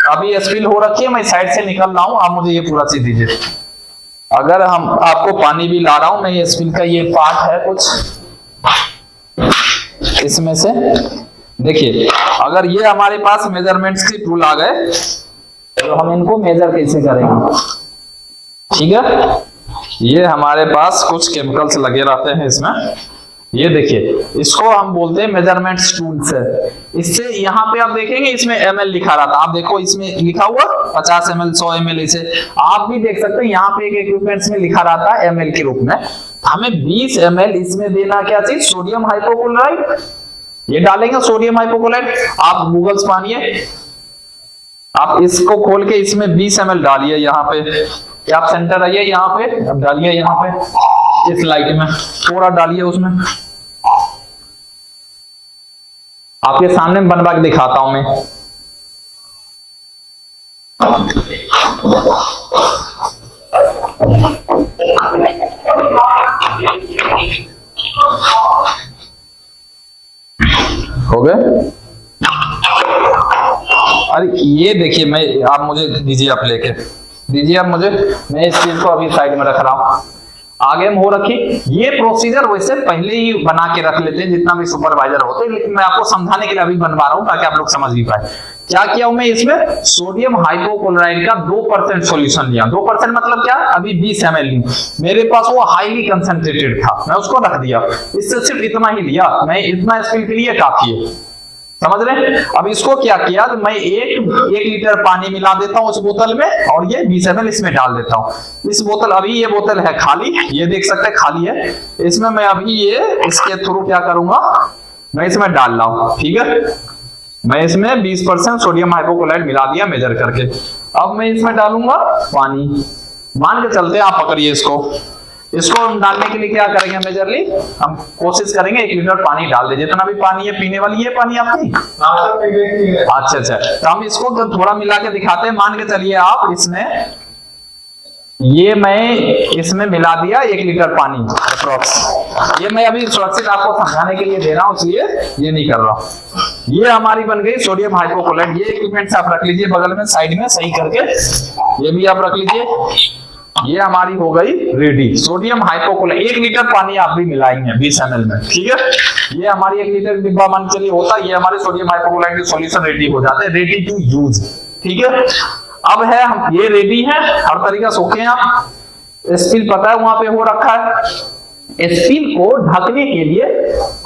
अभी स्पिल हो रखी है, मैं साइड से निकल रहा हूं, आप मुझे ये पूरा चीज दीजिए। अगर हम आपको पानी भी ला रहा हूं मैं, ये स्पिल का ये पार्ट है कुछ इसमें से, देखिए अगर ये हमारे पास मेजरमेंट्स के टूल आ गए तो हम इनको मेजर कैसे करेंगे, ठीक है। ये हमारे पास कुछ केमिकल्स लगे रहते हैं इसमें, ये देखिए, इसको हम बोलते हैं मेजरमेंट टूल्स है। इससे यहाँ पे आप देखेंगे इसमें ml लिखा रहा था, आप देखो इसमें लिखा हुआ 50 ml 100 ml, इसे आप भी देख सकते हैं यहाँ पे एक इक्विपमेंट्स में लिखा रहा था ml के रूप में। हमें 20 ml इसमें देना क्या चीज, सोडियम हाइपोक्लोराइड, ये डालेंगे सोडियम हाइपोक्लोराइड। आप गूगल्स मानिए, आप इसको खोल के इसमें 20 ml डालिए, यहाँ पे आप सेंटर आइए, यहाँ पे अब डालिए, यहाँ पे इस लाइट में थोड़ा डालिए उसमें। आपके सामने बनवा के दिखाता हूं मैं। हो गए? अरे ये देखिए, मैं आप मुझे दीजिए, आप लेके दीजिए आप मुझे, मैं इस चीज को अभी साइड में रख रहा हूं। आगे हम हो रखी, ये प्रोसीजर वैसे पहले ही बना के रख लेते हैं जितना भी सुपरवाइजर होते हैं, लेकिन मैं आपको समझाने के लिए अभी बनवा रहा हूं ताकि आप लोग समझ भी पाए। क्या किया हूं मैं, इसमें सोडियम हाइपोक्लोराइड का 2% सॉल्यूशन लिया। 2% मतलब क्या, अभी 20 ml ली, मेरे पास वो हाईली कंसंट्रेटेड था, मैं उसको रख दिया। इससे सिर्फ इतना ही लिया, मैं इतना स्पिल के लिए काफी है, समझ रहे। अब इसको क्या किया, तो मैं एक लीटर पानी मिला देता हूं उस बोतल में, और ये 20 ml इसमें डाल देता हूं। इस बोतल, अभी ये बोतल है खाली, ये देख सकते हैं खाली है। इसमें मैं अभी ये इसके थ्रू क्या करूंगा, मैं इसमें डाल रहा हूं, ठीक है। मैं इसमें 20% सोडियम हाइपोक्लोराइड मिला दिया मेजर करके। अब मैं इसमें डालूंगा पानी, मान के चलते आप पकड़िए इसको हम डालने के लिए क्या करेंगे, मेजरली हम कोशिश करेंगे 1 लीटर पानी डाल दे, जितना भी पानी है पीने वाली, ये पानी आपकी, अच्छा, तो हम इसको थोड़ा मिला के दिखाते हैं। मान के चलिए आप इसमें, ये मैं इसमें मिला दिया 1 लीटर पानी अप्रोक्स। ये मैं अभी सुरक्षित आपको समझाने के लिए दे रहा हूं, इसलिए ये नहीं कर रहा हूं। ये हमारी बन गई सोडियम हाइपोक्लोराइड। ये इक्विपमेंट्स आप रख लीजिए बगल में साइड में सही करके, ये भी आप रख लीजिए। ये हमारी हो गई रेडी, सोडियम हाइपोक्लोराइड। 1 लीटर पानी आप भी मिलाएंगे 20 ml में, ठीक है। ये हमारी 1 लीटर डिब्बा मान चलिए होता है, ये हमारे सोडियम हाइपोक्लोराइड के सॉल्यूशन रेडी हो जाते हैं, रेडी टू यूज, ठीक है। अब है हम ये रेडी है, हर तरीका सोखे आप, स्पिल पता है वहां पे हो रखा है। स्पिल को ढकने के लिए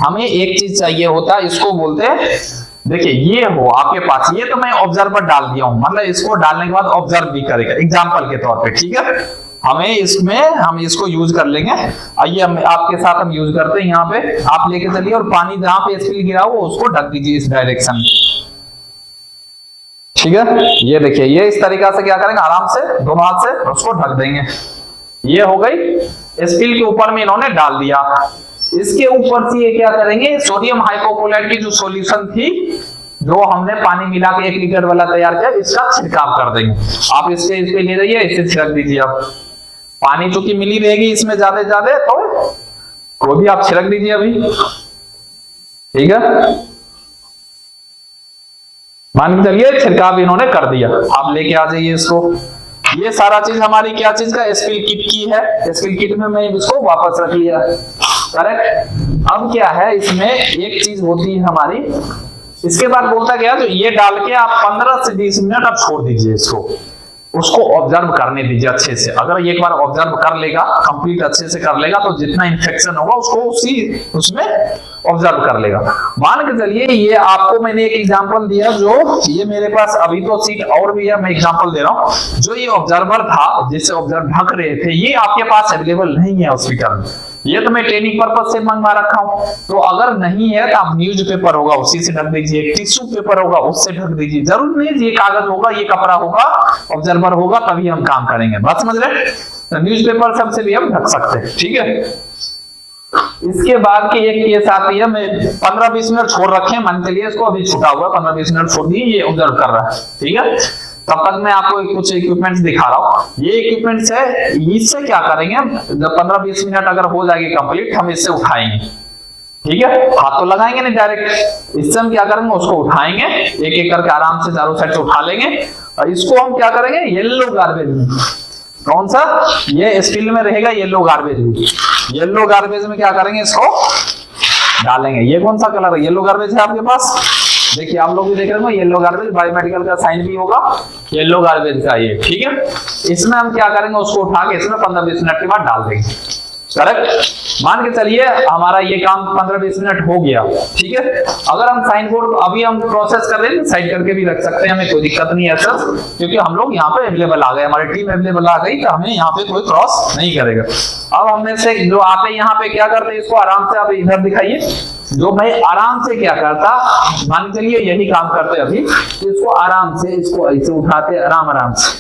हमें एक चीज चाहिए होता है, इसको बोलते हैं, देखिए ये हो आपके पास, ये तो मैं ऑब्जर्वर डाल दिया हूं, मतलब इसको डालने के बाद ऑब्जर्व भी करेगा एग्जांपल के तौर पे, ठीक है। हमें इसमें हम इसको यूज कर लेंगे। आइए हम आपके साथ हम यूज करते हैं। यहाँ पे आप लेके चलिए और पानी जहां पे स्पिल गिरा हो उसको ढक दीजिए इस डायरेक्शन, ठीक है। ये देखिए, ये इस तरीका से क्या करेंगे, आराम से दोनों हाथ से उसको ढक देंगे। ये हो गई, स्पिल के ऊपर में इन्होंने डाल दिया। इसके ऊपर से ये क्या करेंगे, सोडियम हाइपोक्लोराइड की जो सॉल्यूशन थी, जो हमने पानी मिला के 1 लीटर वाला तैयार किया, इसका छिड़काव कर देंगे। आप इसके इस पे ले जाइए, इसे छिड़क दीजिए। आप पानी चूंकि मिली रहेगी इसमें ज्यादा तो कोई भी आप छिड़क दीजिए अभी, ठीक है। मान के चलिए छिड़काव इन्होंने कर दिया, आप लेके आ जाइए इसको। ये सारा चीज हमारी क्या चीज का, स्पिल किट की है। स्पिल किट में मैं इसको वापस रख लिया, करेक्ट। अब क्या है, इसमें एक चीज होती है हमारी, इसके बाद बोलता गया, तो ये डाल के आप 15 से 20 मिनट आप छोड़ दीजिए इसको, उसको ऑब्जर्व करने दीजिए अच्छे से। अगर एक बार ऑब्जर्व कर लेगा, कंप्लीट अच्छे से कर लेगा, तो जितना इंफेक्शन होगा उसको उसमें ऑब्जर्व कर लेगा। मान के चलिए ये आपको मैंने एक एग्जांपल दिया, जो ये मेरे पास अभी तो सीट और भी है, मैं एग्जांपल दे रहा हूं। जो ये ऑब्जर्वर था जिससे ऑब्जर्व ढक रहे थे, ये आपके पास अवेलेबल नहीं है हॉस्पिटल में, ये तो मैं ट्रेनिंग पर्पज से मंगवा रखा हूं। तो अगर नहीं है तो आप न्यूज़पेपर होगा उसी से ढक दीजिए, टिश्यू पेपर होगा उससे ढक दीजिए। जरूर नहीं ये कागज होगा, ये कपड़ा होगा, ऑब्जर्वर होगा, तभी हम काम करेंगे, बात समझ रहे। तो न्यूज़पेपर सबसे भी हम ढक सकते हैं, ठीक है। इसके बाद की एक केस आती है, मैं 15-20 मिनट छोड़ रखे, मान के लिए इसको अभी छुटा हुआ 15-20 मिनट छोड़ दिए, ये ऑब्जर्व कर रहा है, ठीक है। तब तक मैं आपको कुछ इक्विपमेंट्स दिखा रहा हूं। ये इक्विपमेंट्स है, इससे क्या करेंगे, जब 15-20 मिनट अगर हो जाएगी कंप्लीट, हम इससे उठाएंगे, ठीक है। हाथ तो लगाएंगे नहीं डायरेक्ट, इससे हम क्या करेंगे, उसको उठाएंगे, एक एक करके आराम से चारों साइड से उठा लेंगे। और इसको हम क्या करेंगे, येलो गार्बेज में, कौन सा, ये स्टील में रहेगा येलो गार्बेज में। येलो गार्बेज में क्या करेंगे, इसको डालेंगे। ये कौन सा कलर है, येलो गार्बेज है आपके पास, देखिए आप लोग भी देख रहे हो, येलो गार्बेज, बायोमेडिकल का साइन भी होगा येलो गार्बेज का ये, ठीक है। इसमें हम क्या करेंगे, उसको उठा के इसमें 15-20 मिनट के बाद डाल देंगे। करेक्ट। मान के चलिए हमारा ये काम 15-20 मिनट हो गया, ठीक है। अगर हम साइन बोर्ड को अभी हम प्रोसेस कर रहे हैं, साइड करके भी रख सकते हैं, हमें कोई दिक्कत नहीं है सर, क्योंकि हम लोग यहाँ पे अवेलेबल आ गए, हमारी टीम अवेलेबल आ गई, तो हमें यहाँ पे कोई क्रॉस नहीं करेगा। अब हमने से जो आते यहाँ पे क्या करते हैं, इसको आराम से आप इधर दिखाइए। जो भाई आराम से क्या करता, मान के चलिए यही काम करते अभी, तो इसको आराम से इसको ऐसे उठाते आराम से,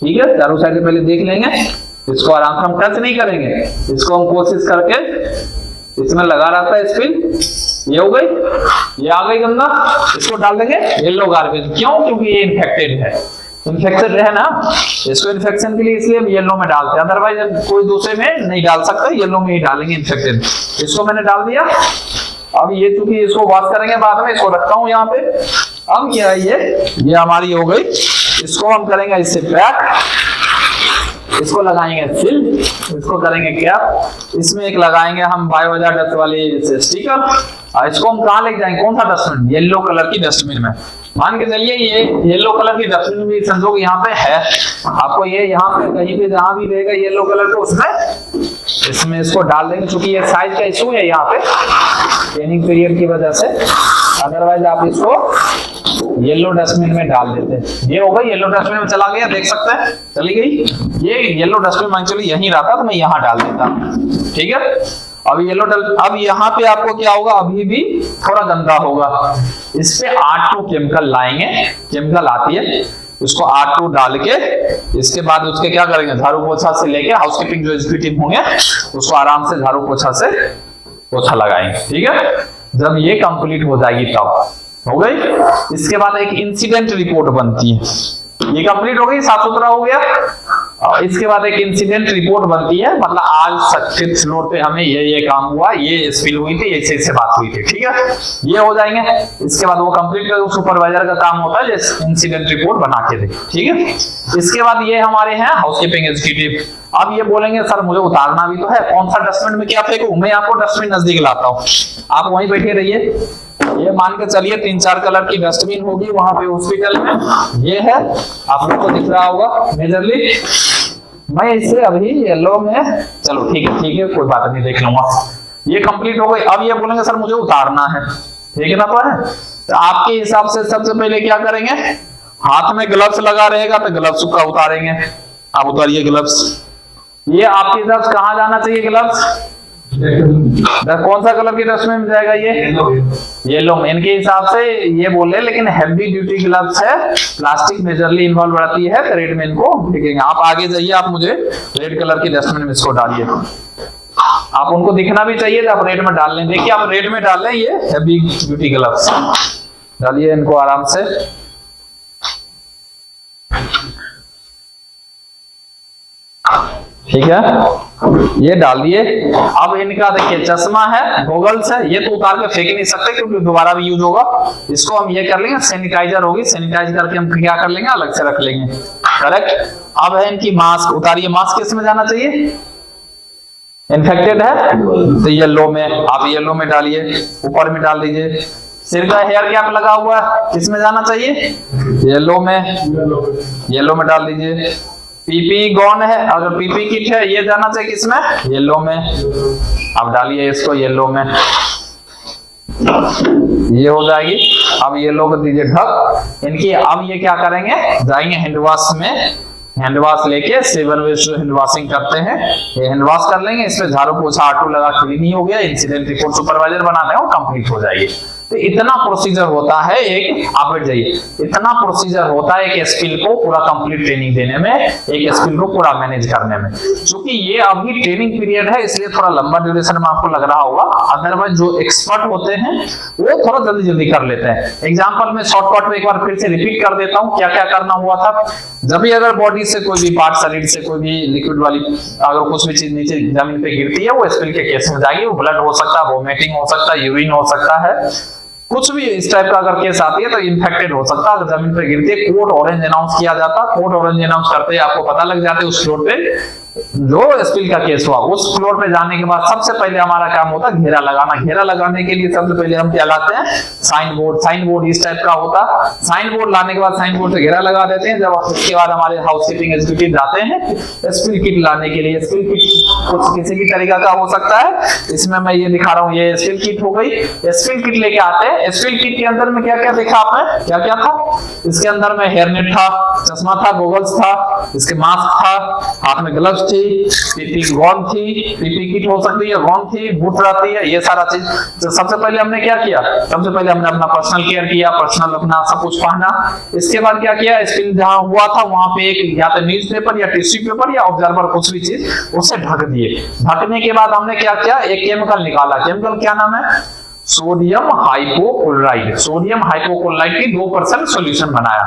ठीक है। चारों साइड से पहले देख लेंगे, इसको आराम से हम टच नहीं करेंगे, इसको हम कोशिश करके इसमें लगा रहता है स्पिल, ये हो गई, ये आ गई गंदा, इसको डाल देंगे येलो गार्बेज। क्यों? क्योंकि ये इन्फेक्टेड है, इन्फेक्टेड है ना, इसको इन्फेक्शन के लिए इसलिए हम येलो में डालते हैं, अदरवाइज कोई दूसरे में नहीं डाल सकते, येलो में ही डालेंगे इन्फेक्टेड। इसको मैंने डाल दिया। अब ये चूंकि इसको वॉश करेंगे बाद में, इसको रखता हूं यहाँ पे। अब क्या है, ये हमारी हो गई, इसको हम करेंगे इससे पैक, इसको लगाएंगे सील, इसको करेंगे कैप, इसमें एक लगाएंगे हम बायोहजार्ड डस्ट वाली स्टिकर, और इसको हम कहाँ लेके जाएंगे, कौन सा डस्टबिन, येलो कलर की डस्टबिन में। मान के चलिए ये येलो कलर की डस्टबिन भी संजोग यहाँ पे है, आपको ये यहाँ पे कहीं पे जहां भी रहेगा येलो कलर को, उसमें इसमें इसको डाल देंगे, क्योंकि ये साइज का इशू है यहाँ पे ट्रेनिंग पीरियड की वजह से, अदरवाइज आप इसको येलो डस्टबिन में डाल देते हैं। ये हो गई, येलो डस्टबिन में चला गया, देख सकते हैं चली गई। ये येलो डस्टबिन मान चलिए यहीं रहता तो मैं यहाँ डाल देता, ठीक है। अब अब यहाँ पे आपको क्या होगा, अभी भी थोड़ा गंदा होगा, इस पे R2 केमिकल लाएंगे, केमिकल आती है, उसको R2 डाल के इसके बाद उसके क्या करेंगे, झाड़ू पोछा से लेके हाउसकीपिंग जो एग्जीक्यूटिव होंगे उसको आराम से झाड़ू पोछा से पोछा लगाएंगे, ठीक है। जब ये कंप्लीट हो जाएगी तब हो गई। इसके बाद एक इंसिडेंट रिपोर्ट बनती है, ये कंप्लीट हो गई, साफ सुथरा हो गया। इसके बाद एक इंसिडेंट रिपोर्ट बनती है, मतलब आज 5th फ्लोर पे हमें ये काम हुआ, ये स्पिल हुई थी, ऐसे बात हुई थी, ठीक है। ये हो जाएंगे। इसके बाद वो कंप्लीट कर, सुपरवाइजर का काम होता है जो इंसिडेंट रिपोर्ट बना के दे, ठीक है। इसके बाद ये हमारे हैं हाउसकीपिंग एग्जीक्यूटिव। अब ये बोलेंगे सर मुझे उतारना भी तो है, कौन सा डस्टबिन में क्या फेंकूं, मैं आपको डस्टबिन नजदीक लाता हूँ, आप वहीं बैठे रहिए। ये मान के चलिए 3-4 कलर की डस्टबिन होगी वहां पे हॉस्पिटल में, ये है, आप लोग को दिख रहा होगा मेजरली। मैं इसे अभी येलो में, चलो ठीक है कोई बात नहीं, देख लूंगा। ये कंप्लीट हो गई। अब ये बोलेंगे सर मुझे उतारना है, ठीक है ना, तो आपके हिसाब से सबसे पहले क्या करेंगे, हाथ में ग्लव्स लगा रहेगा तो ग्लव्स का उतारेंगे, आप उतारिए ग्लव्स। ये आपके हिसाब से कहाँ जाना चाहिए ग्लव्स, कौन सा कलर की डस्टबिन में जाएगा, ये येलो में। इनके हिसाब से ये बोले, लेकिन हेवी ड्यूटी ग्लव्स है, प्लास्टिक मेजरली इन्वॉल्व रहती है, तो रेड में इनको देखेंगे। आप आगे जाइए, आप मुझे रेड कलर की डस्टबिन में इसको डालिए, आप उनको दिखना भी चाहिए, आप रेड में डाल लें, देखिए आप रेड में डाल लें, ये हेवी ड्यूटी ग्लव्स डालिए इनको आराम से। ठीक है, ये डाल दिए। अब इनका देखिए चश्मा है, गॉगल्स है, ये तो उतार के फेंक नहीं सकते क्योंकि दोबारा भी यूज होगा। इसको हम ये कर लेंगे, सैनिटाइजर होगी, सैनिटाइज करके हम क्या कर लेंगे, अलग से रख लेंगे, करेक्ट। अब है इनकी मास्क, उतारिए। मास्क किस में जाना चाहिए, इन्फेक्टेड है तो येलो में, आप येलो में डालिए, ऊपर में डाल दीजिए। सिर का हेयर कैप लगा हुआ है, किस में जाना चाहिए, येलो में, येलो में डाल दीजिए। पीपी गॉन है, अगर पीपी किट है ये जाना चाहिए किसमें, येलो में, अब डालिए इसको येलो में, ये हो जाएगी। अब येलो को दीजिए ढक इनकी। अब ये क्या करेंगे, जाएंगे हैंड वॉश में, हैंड वॉश लेके 7 वेज हैंड वॉशिंग करते हैं, ये हैंड वॉश कर लेंगे, इस पे झाड़ू पोछा R2 लगा क्लीन ही हो गया। इंसिडेंट रिपोर्ट सुपरवाइजर बनाते हैं, वो कंप्लीट हो जाएगी। तो इतना प्रोसीजर होता है एक, आप बैठ जाइए, इतना प्रोसीजर होता है एक स्किल को पूरा कंप्लीट ट्रेनिंग देने में, एक स्किल को पूरा मैनेज करने में। क्योंकि ये अभी ट्रेनिंग पीरियड है इसलिए थोड़ा लंबा ड्यूरेशन में आपको लग रहा होगा, अदरवाइज जो एक्सपर्ट होते हैं वो थोड़ा जल्दी जल्दी कर लेते हैं। एग्जाम्पल में शॉर्टकट में एक बार फिर से रिपीट कर देता हूँ क्या क्या करना हुआ था। जब भी अगर बॉडी से कोई भी पार्ट, शरीर से कोई भी लिक्विड वाली अगर कुछ भी चीज नीचे जमीन पे गिरती है, वो स्पिल के केस में जाएगी। वो ब्लड हो सकता है, वोमिटिंग हो सकता है, यूरिन हो सकता है, कुछ भी इस टाइप का अगर केस आती है तो इन्फेक्टेड हो सकता है। अगर जमीन पे गिरती है, कोड ऑरेंज अनाउंस किया जाता है, कोड ऑरेंज अनाउंस करते ही आपको पता लग जाता है उस फ्लोर पे जो स्पिल का केस हुआ उस फ्लोर पे जाने के बाद सबसे पहले हमारा काम होता है घेरा लगाना। घेरा लगाने के लिए सबसे पहले हम क्या लाते हैं, साइन बोर्ड। साइन बोर्ड इस टाइप का होता है। साइन बोर्ड लाने के बाद साइन बोर्ड से घेरा लगा देते हैं। जब उसके बाद हमारे हाउसकीपिंग एग्जीक्यूटिव जाते हैं स्पिल किट लाने के लिए। स्पिल किट कुछ किसी भी तरीका का हो सकता है, इसमें मैं ये दिखा रहा हूँ, ये स्पिल किट हो गई। स्पिल किट लेके आते हैं। स्पिल किट के अंदर में क्या क्या देखा आपने, क्या क्या था इसके अंदर में, हेयरनेट था, चश्मा था, गोगल्स था, इसके मास्क था, हाथ में ग्लव्स थी, पीपी गॉन थी, पीपी किट हो सकती है, गॉन थी, बूट रहती है, ये सारा चीज। तो सबसे पहले हमने क्या किया, सबसे पहले हमने अपना पर्सनल केयर किया, पर्सनल अपना सब कुछ पहना। इसके बाद क्या किया, स्पिल जहां हुआ था वहां पे एक या तो न्यूज़पेपर या टिश्यू पेपर या ऑब्जर्वर कुछ भी चीज उससे ढक दिए। ढकने के बाद हमने क्या किया, एक केमिकल निकाला। केमिकल क्या नाम है, सोडियम हाइपोक्लोराइड। सोडियम हाइपोक्लोराइड की 2% सॉल्यूशन बनाया।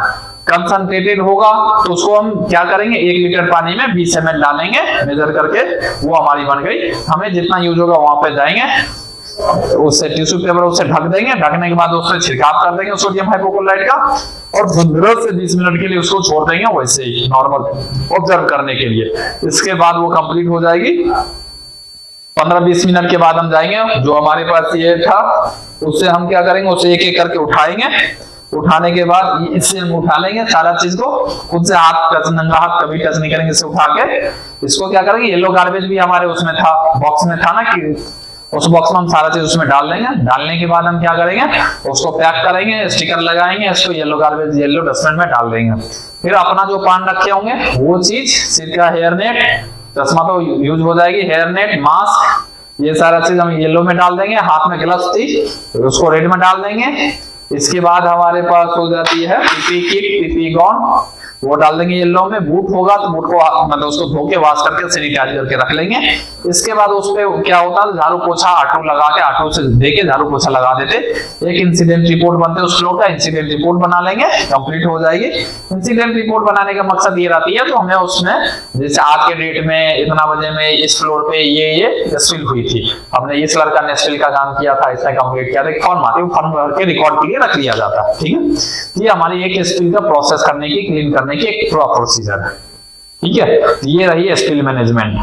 कंसंट्रेटेड होगा तो उसको हम क्या करेंगे, 1 लीटर पानी में 20 ml डालेंगे मेजर करके, वो हमारी बन गई। हमें जितना यूज होगा वहां पे जाएंगे, उससे टिश्यू पेपर उससे ढक देंगे। ढकने के बाद उससे छिड़काव कर देंगे सोडियम हाइपोक्लोराइड का, और 15 से 20 मिनट के लिए उसको छोड़ देंगे वैसे ही नॉर्मल ऑब्जर्व करने के लिए। इसके बाद वो कंप्लीट हो जाएगी। 15-20 मिनट के बाद हम जाएंगे, जो हमारे पास ये था उससे हम क्या करेंगे, उसे एक एक करके उठाएंगे। उठाने के बाद इससे हम उठा लेंगे सारा चीज को, खुद से हाथ टच, नंगा हाथ कभी टच नहीं करेंगे। इसे उठा के इसको क्या करेंगे, येलो गार्बेज भी हमारे उसमें था, बॉक्स में था ना, कि उस बॉक्स में हम सारा चीज उसमें डाल देंगे। डालने के बाद हम क्या करेंगे, उसको पैक करेंगे, स्टिकर लगाएंगे, इसको येलो गार्बेज येलो डस्टबिन में डाल देंगे। फिर अपना जो पान रखे होंगे वो चीज, सिर का हेयर नेट, चश्मा तो यूज हो जाएगी, हेयर नेट, मास्क, ये सारा चीज हम येलो में डाल देंगे। हाथ में ग्लव्स थी उसको रेड में डाल देंगे। इसके बाद हमारे पास हो जाती है पीपी किट, पीपी गॉन, वो डाल देंगे येलो में। बूट होगा तो बूट को मतलब उसको धो के वॉश करके सैनिटाइज करके रख लेंगे। इसके बाद उस पे क्या होता है, झाड़ू पोछा आटू लगा के, आटू से देके झाड़ू पोछा लगा देते। एक इंसिडेंट रिपोर्ट बनते उस फ्लोर का, इंसिडेंट रिपोर्ट बना लेंगे, कंप्लीट हो जाएगी। इंसिडेंट रिपोर्ट बनाने का मकसद ये रहती है तो हमें उसमें जैसे आज के डेट में इतना बजे में इस फ्लोर पे ये स्पिल हुई थी, हमने इस लड़का ने स्पिल का काम किया था, इसने कंप्लीट किया था, फॉर्म आते फॉर्म करके रिकॉर्ड के लिए रख लिया जाता है। ठीक है, ये हमारी एक स्पिल का प्रोसेस करने की, क्लीन करने की एक प्रोसीजर है। ठीक है, ये रही स्पिल मैनेजमेंट।